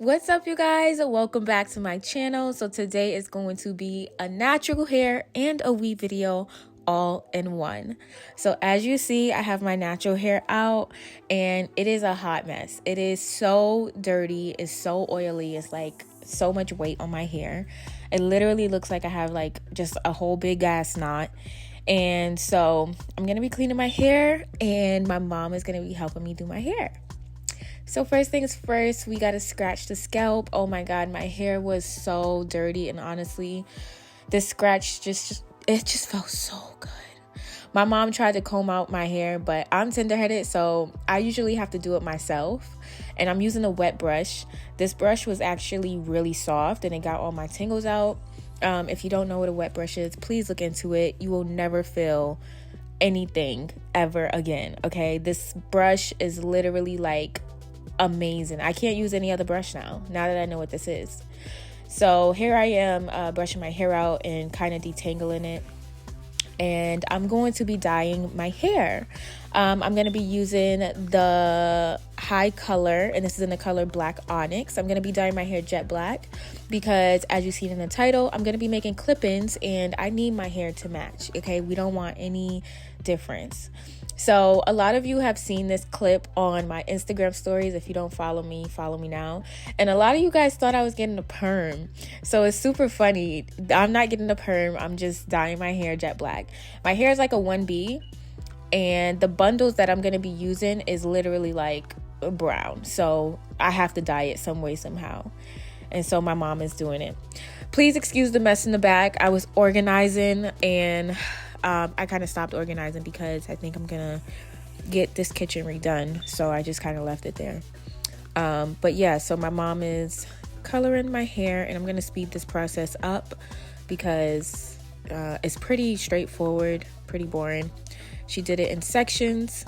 What's up, you guys? Welcome back to my channel. So today is going to be a natural hair and a weave video all in one. So as you see, I have my natural hair out and it is a hot mess. It is so dirty, it's so oily, it's like so much weight on my hair. It literally looks like I have like just a whole big ass knot. And so I'm gonna be cleaning my hair and my mom is gonna be helping me do my hair. So first things first, we gotta scratch the scalp. Oh my god, my hair was so dirty, and honestly, this scratch just felt so good. My mom tried to comb out my hair, but I'm tender-headed, so I usually have to do it myself. And I'm using a wet brush. This brush was actually really soft and it got all my tangles out. If you don't know what a wet brush is, please look into it. You will never feel anything ever again, okay? This brush is literally like amazing. I can't use any other brush now that I know what this is. So here I am brushing my hair out and kind of detangling it, and I'm going to be dyeing my hair. I'm going to be using the high color, and this is in the color Black Onyx. I'm going to be dyeing my hair jet black because, as you see in the title, I'm going to be making clip-ins and I need my hair to match, okay? We don't want any difference. So a lot of you have seen this clip on my Instagram stories. If you don't follow me now. And a lot of you guys thought I was getting a perm. So it's super funny. I'm not getting a perm. I'm just dyeing my hair jet black. My hair is like a 1B. And the bundles that I'm going to be using is literally like brown. So I have to dye it some way, somehow. And so my mom is doing it. Please excuse the mess in the back. I was organizing and I kind of stopped organizing because I think I'm gonna get this kitchen redone, so I just kind of left it there. But yeah, so my mom is coloring my hair and I'm gonna speed this process up because it's pretty straightforward, pretty boring. She did it in sections.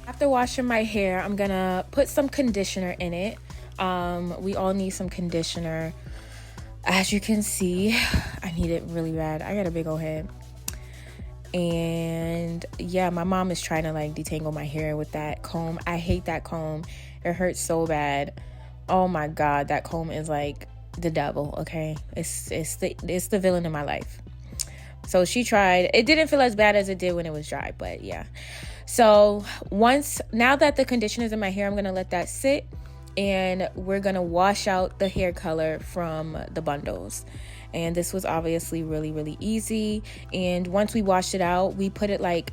After washing my hair, I'm gonna put some conditioner in it. We all need some conditioner. As you can see, I need it really bad. I got a big old head. And yeah, my mom is trying to like detangle my hair with that comb. I hate that comb. It hurts so bad. Oh my god, that comb is like the devil, okay? It's the villain in my life. So she tried. It didn't feel as bad as it did when it was dry, but yeah. So now that the conditioner is in my hair, I'm going to let that sit, and we're going to wash out the hair color from the bundles. And this was obviously really, really easy. And once we washed it out, we put it like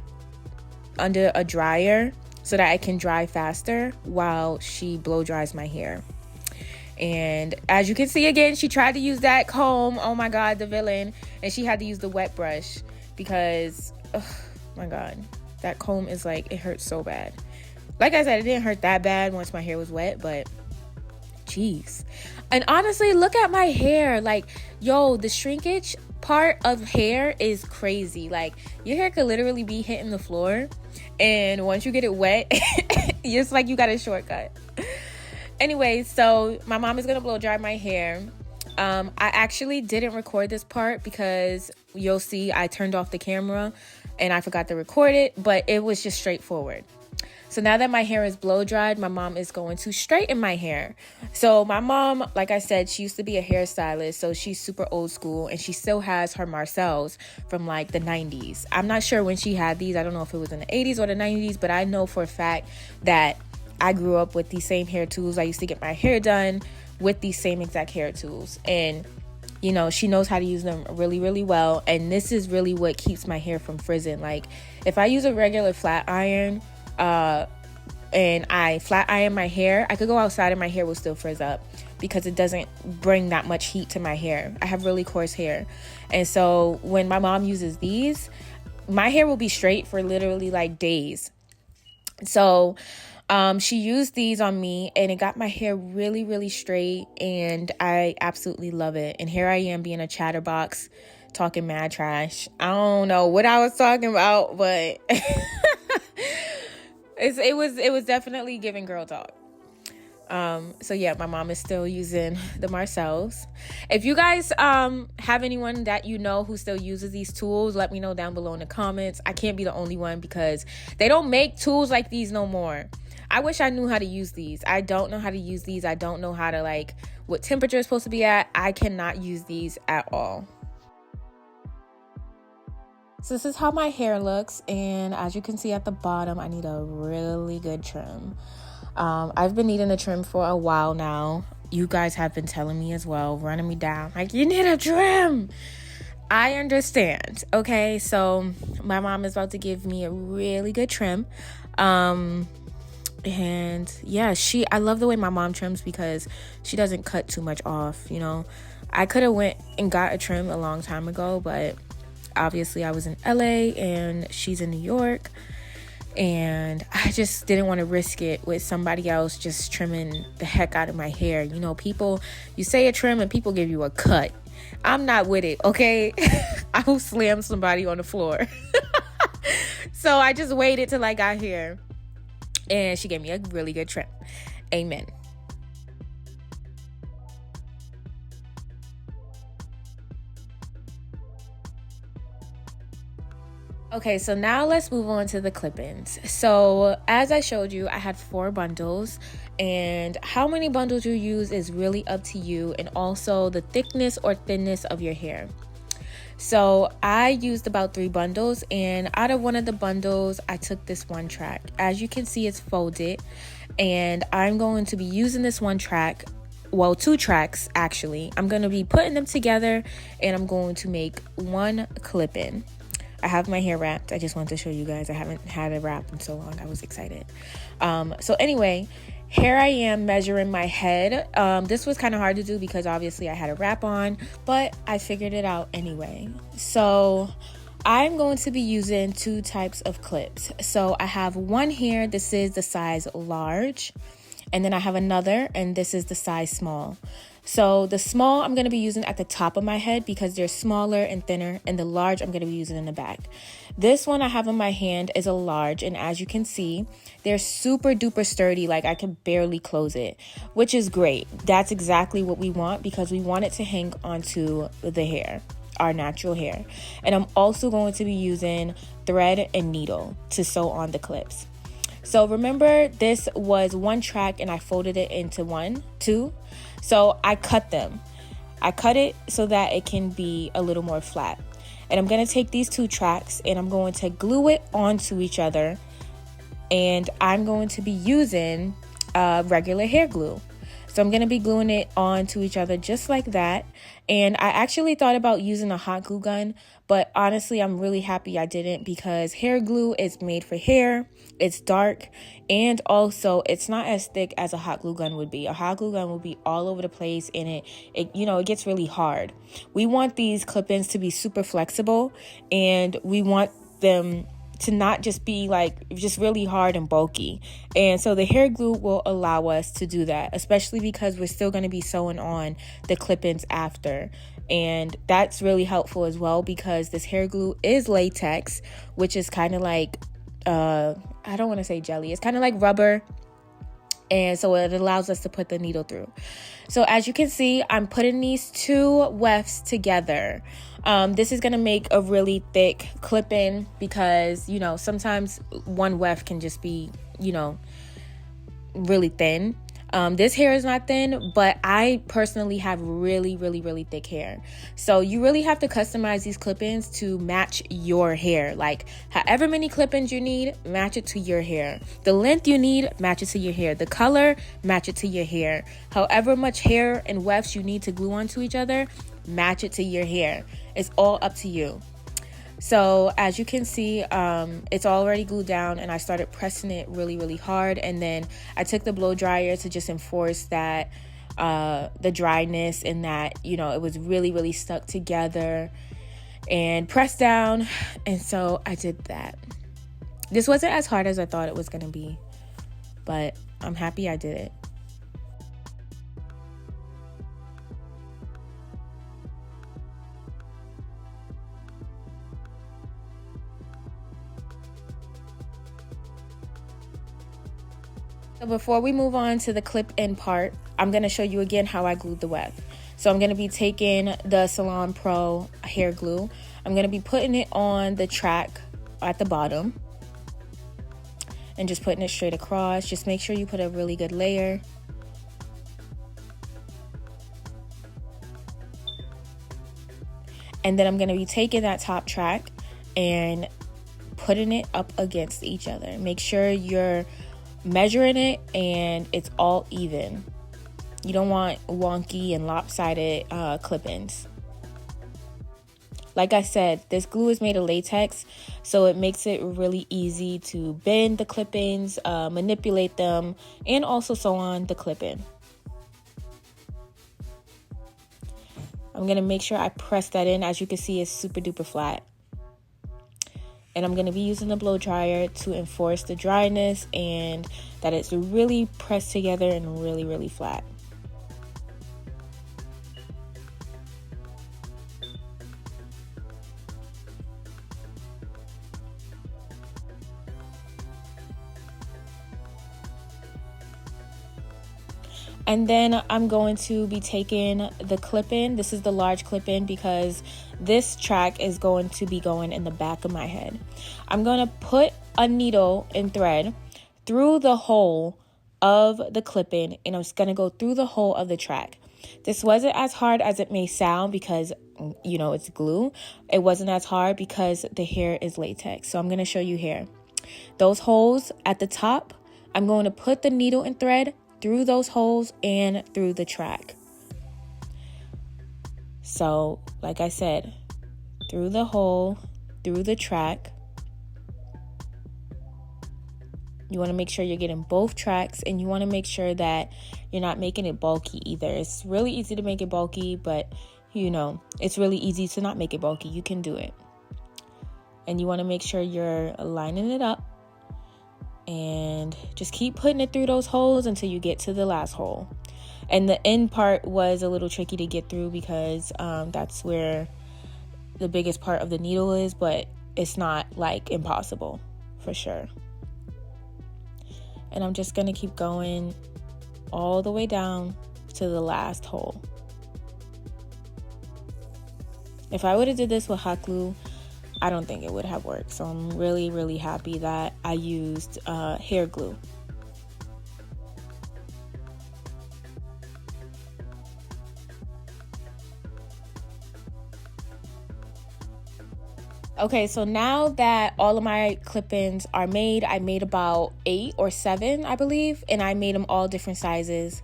under a dryer so that it can dry faster while she blow dries my hair. And as you can see, again, she tried to use that comb. Oh my God, the villain. And she had to use the wet brush because, oh my God, that comb is like, it hurts so bad. Like I said, it didn't hurt that bad once my hair was wet, but jeez. And honestly, look at my hair. Like, yo, the shrinkage part of hair is crazy. Like, your hair could literally be hitting the floor, and once you get it wet, it's like you got a shortcut. Anyway, so my mom is gonna blow dry my hair. I actually didn't record this part because you'll see I turned off the camera and I forgot to record it, but it was just straightforward. So now that my hair is blow dried, my mom is going to straighten my hair. So my mom, like I said, she used to be a hairstylist, so she's super old school, and she still has her marcels from like the 90s. I'm not sure when she had these. I don't know if it was in the 80s or the 90s, but I know for a fact that I grew up with these same hair tools. I used to get my hair done with these same exact hair tools, and you know, she knows how to use them really, really well. And this is really what keeps my hair from frizzing. Like, if I use a regular flat iron and I flat iron my hair, I could go outside and my hair will still frizz up because it doesn't bring that much heat to my hair. I have really coarse hair, and so when my mom uses these, my hair will be straight for literally like days. So she used these on me, and it got my hair really, really straight, and I absolutely love it. And here I am being a chatterbox talking mad trash. I don't know what I was talking about, but it was definitely giving girl talk. So yeah, my mom is still using the marcels. If you guys have anyone that you know who still uses these tools, let me know down below in the comments. I can't be the only one because they don't make tools like these no more. I wish I knew how to use these. I don't know how to use these. I don't know how to, like, what temperature it's supposed to be at. I cannot use these at all. So this is how my hair looks, and as you can see at the bottom, I need a really good trim. I've been needing a trim for a while now. You guys have been telling me as well, running me down, like, you need a trim. I understand, okay? So my mom is about to give me a really good trim. And yeah, I love the way my mom trims because she doesn't cut too much off, you know. I could have went and got a trim a long time ago, but obviously I was in LA and she's in New York, and I just didn't want to risk it with somebody else just trimming the heck out of my hair. You know, you say a trim and people give you a cut. I'm not with it, okay? I will slam somebody on the floor. So I just waited till I got here, and she gave me a really good trim. Amen. Okay, so now let's move on to the clip-ins. So as I showed you, I had 4 bundles, and how many bundles you use is really up to you, and also the thickness or thinness of your hair. So I used about 3 bundles, and out of one of the bundles, I took this one track. As you can see, it's folded, and I'm going to be using this one track. Well, 2 tracks, actually. I'm going to be putting them together, and I'm going to make one clip-in. I have my hair wrapped. I just wanted to show you guys. I haven't had it wrapped in so long. I was excited. So anyway, here I am measuring my head. This was kind of hard to do because obviously I had a wrap on, but I figured it out anyway. So I'm going to be using 2 types of clips. So I have one here. This is the size large, and then I have another, and this is the size small. So the small I'm going to be using at the top of my head because they're smaller and thinner, and the large I'm going to be using in the back. This one I have in my hand is a large, and as you can see, they're super duper sturdy. Like, I can barely close it, which is great. That's exactly what we want because we want it to hang onto the hair, our natural hair. And I'm also going to be using thread and needle to sew on the clips. So remember, this was one track and I folded it into 2. So I cut them. I cut it so that it can be a little more flat. And I'm going to take these 2 tracks and I'm going to glue it onto each other and I'm going to be using regular hair glue. So I'm going to be gluing it onto each other just like that. And I actually thought about using a hot glue gun, but honestly, I'm really happy I didn't, because hair glue is made for hair. It's dark, and also it's not as thick as a hot glue gun would be. A hot glue gun will be all over the place, and it gets really hard. We want these clip-ins to be super flexible, and we want them to not just be like just really hard and bulky. And so the hair glue will allow us to do that, especially because we're still going to be sewing on the clip-ins after. And that's really helpful as well, because this hair glue is latex, which is kind of like I don't want to say jelly, it's kind of like rubber, and so it allows us to put the needle through. So as you can see, I'm putting these two wefts together. This is going to make a really thick clip-in, because, sometimes one weft can just be, really thin. This hair is not thin, but I personally have really, really, really thick hair. So you really have to customize these clip-ins to match your hair. Like, however many clip-ins you need, match it to your hair. The length you need, match it to your hair. The color, match it to your hair. However much hair and wefts you need to glue onto each other, match it to your hair. It's all up to you. So as you can see, it's already glued down, and I started pressing it really, really hard. And then I took the blow dryer to just enforce that the dryness, and that, it was really, really stuck together and pressed down. And so I did that. This wasn't as hard as I thought it was going to be, but I'm happy I did it. So before we move on to the clip-in part, I'm going to show you again how I glued the weft. So I'm going to be taking the Salon Pro hair glue. I'm going to be putting it on the track at the bottom and just putting it straight across. Just make sure you put a really good layer. And then I'm going to be taking that top track and putting it up against each other. Make sure you're measuring it and it's all even. You don't want wonky and lopsided clip-ins. Like I said, this glue is made of latex, so it makes it really easy to bend the clip-ins, manipulate them, and also sew on the clip-in. I'm going to make sure I press that in. As you can see, it's super duper flat. And I'm going to be using the blow dryer to enforce the dryness and that it's really pressed together and really, really flat. And then I'm going to be taking the clip-in. This is the large clip-in because this track is going to be going in the back of my head. I'm going to put a needle and thread through the hole of the clip-in, and I'm just going to go through the hole of the track. This wasn't as hard as it may sound because, it's glue. It wasn't as hard because the hair is latex. So I'm going to show you here. Those holes at the top, I'm going to put the needle and thread through those holes and through the track. So, like I said, through the hole, through the track. You want to make sure you're getting both tracks, and you want to make sure that you're not making it bulky either. It's really easy to make it bulky, but it's really easy to not make it bulky. You can do it. And you want to make sure you're lining it up. And just keep putting it through those holes until you get to the last hole. And the end part was a little tricky to get through because that's where the biggest part of the needle is, but it's not like impossible for sure. And I'm just going to keep going all the way down to the last hole. If I would have did this with hot glue, I don't think it would have worked. So I'm really, really happy that I used hair glue. Okay, so now that all of my clip-ins are made, I made about 8 or 7, I believe, and I made them all different sizes.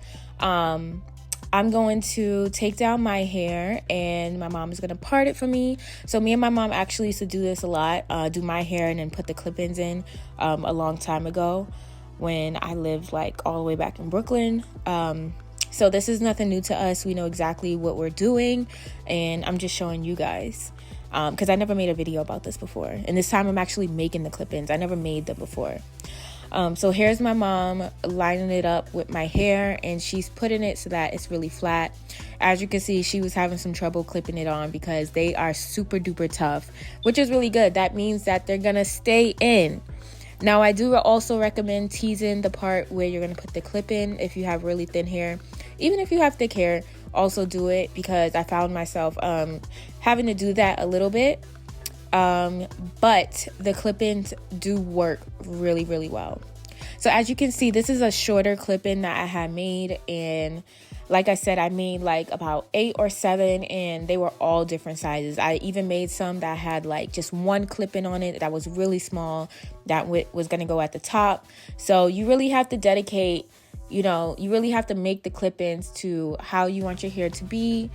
I'm going to take down my hair, and my mom is going to part it for me. So me and my mom actually used to do this a lot, do my hair and then put the clip-ins in a long time ago when I lived like all the way back in Brooklyn. So this is nothing new to us. We know exactly what we're doing, and I'm just showing you guys. Because I never made a video about this before. And this time I'm actually making the clip-ins. I never made them before. So here's my mom lining it up with my hair, and she's putting it so that it's really flat. As you can see, she was having some trouble clipping it on because they are super duper tough, which is really good. That means that they're gonna stay in. Now, I do also recommend teasing the part where you're gonna put the clip in if you have really thin hair. Even if you have thick hair, also do it, because I found myself having to do that a little bit. But the clip-ins do work really, really well. So as you can see, this is a shorter clip-in that I had made, and like I said, I made like about 8 or 7, and they were all different sizes. I even made some that had like just one clip-in on it that was really small, that was gonna go at the top. So you really have to dedicate, you know, you really have to make the clip-ins to how you want your hair to be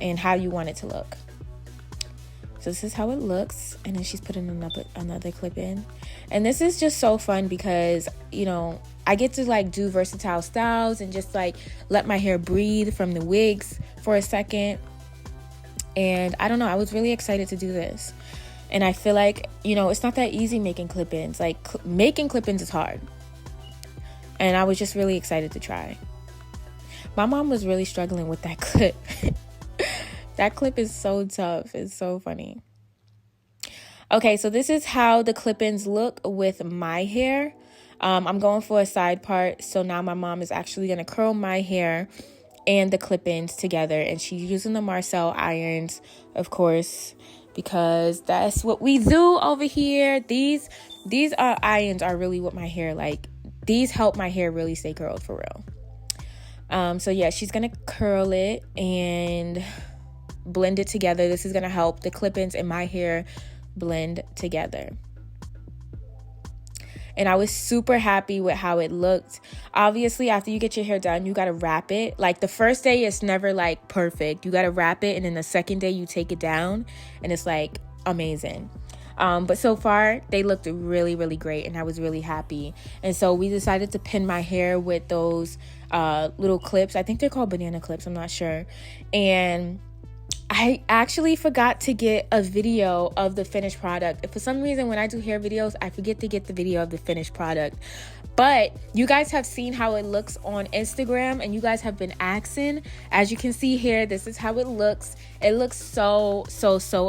and how you want it to look. So this is how it looks, and then she's putting another clip in. And this is just so fun because, you know, I get to like do versatile styles and just like let my hair breathe from the wigs for a second. And I don't know, I was really excited to do this. And I feel like, you know, it's not that easy making clip-ins. Like making clip-ins is hard. And I was just really excited to try. My mom was really struggling with that clip. That clip is so tough. It's so funny. Okay, so this is how the clip-ins look with my hair. I'm going for a side part. So now my mom is actually going to curl my hair and the clip-ins together. And she's using the Marcel irons, of course, because that's what we do over here. These irons are really what my hair like. These help my hair really stay curled for real. So yeah, she's going to curl it and blend it together. This is going to help the clip-ins in my hair blend together. And I was super happy with how it looked. Obviously, after you get your hair done, you got to wrap it. Like the first day, it's never like perfect. You got to wrap it. And then the second day you take it down and it's like amazing. But so far they looked really, really great, and I was really happy. And so we decided to pin my hair with those little clips. I think they're called banana clips. I'm not sure. And I actually forgot to get a video of the finished product. For some reason, when I do hair videos, I forget to get the video of the finished product. But you guys have seen how it looks on Instagram, and you guys have been asking. As you can see here, this is how it looks. It looks so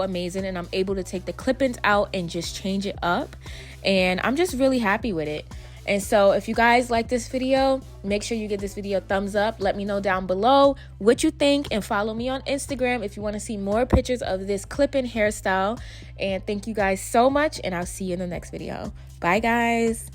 amazing, and I'm able to take the clip-ins out and just change it up. And I'm just really happy with it. And so if you guys like this video, make sure you give this video a thumbs up. Let me know down below what you think, and follow me on Instagram if you want to see more pictures of this clip-in hairstyle. And thank you guys so much, and I'll see you in the next video. Bye, guys.